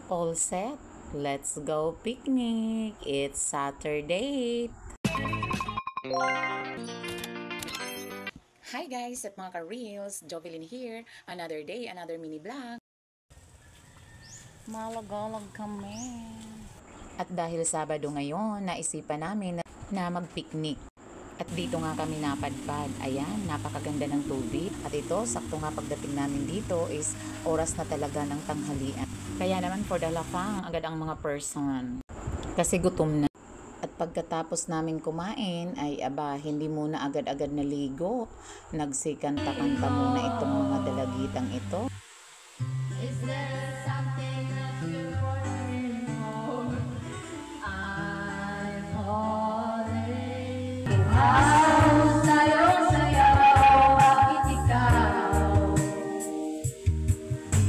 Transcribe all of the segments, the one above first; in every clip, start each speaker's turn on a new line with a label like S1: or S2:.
S1: All set? Let's go picnic! It's Saturday! Hi guys at mga ka-reels! Jovelyn here. Another day, another mini vlog. Malagalag kami. At dahil Sabado ngayon, naisipan namin na mag-picnic. At dito nga kami napadpad. Ayan, napakaganda ng tubig. At ito, sakto nga pagdating namin dito is oras na talaga ng tanghalian. Kaya naman for the lafang, agad ang mga person. Kasi gutom na. At pagkatapos namin kumain, ay hindi muna agad-agad naligo. Nagsikanta-kanta muna itong mga dalagitang ito. Is there something that you want more? I'm falling. Sayaw-sayaw, bakit ikaw?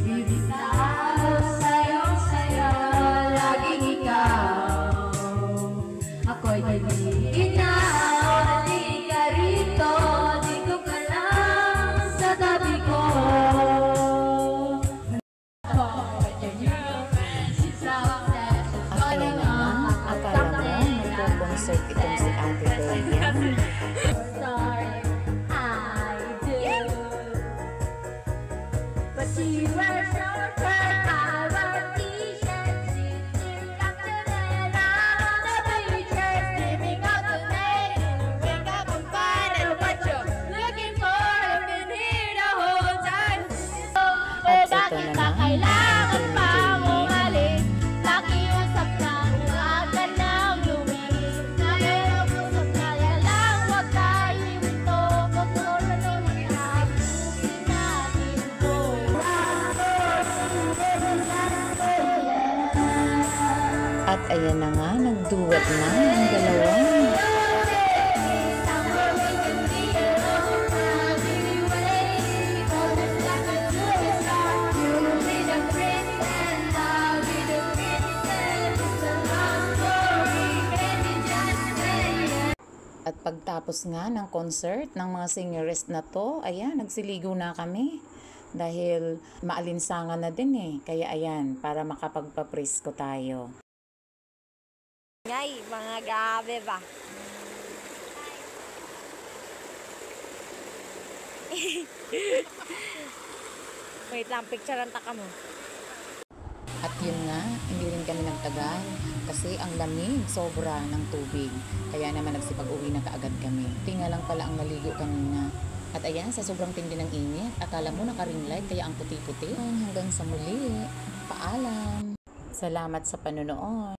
S1: Bibitaw, sayaw-sayaw, laging ikaw. Ako'y ginaaw, di ka rito, di ko ka lang sa tabi ko. Akala mo, magpo-concert itong si Ate Bea.
S2: Sorry, I do. But she wears short skirt, I wear t-shirts, sitting back to the on the bleachers, giving out the name. Wake up and find out what you're looking for. I've been here the whole time.
S1: At ito na nga,
S2: Kailangan pa umalis. Nakiusap na huwag ka nang lumilis. Nakiusap na yan lang, huwag tayo ito. Pagkakaroon ng ayusin natin to.
S1: at ayan na nga, nagduwat na ang dalawa. At pagtapos nga ng concert ng mga singers na to, ayan, nagsiligo na kami. Dahil maalinsangan na din eh. Kaya ayan, para makapagpapresko tayo.
S2: Ngay, mga gabi ba? Wait lang, picture ang taka mo.
S1: At yun nga, hindi rin kami nagtagal kasi ang lamig sobra ng tubig. Kaya naman nagsipag-uwi na kaagad kami. Tinga lang pala ang naligo kanina. At ayan, sa sobrang tindi ng init, akala mo naka-ring light kaya ang puti-puti. Hanggang sa muli, paalam. Salamat sa panonood.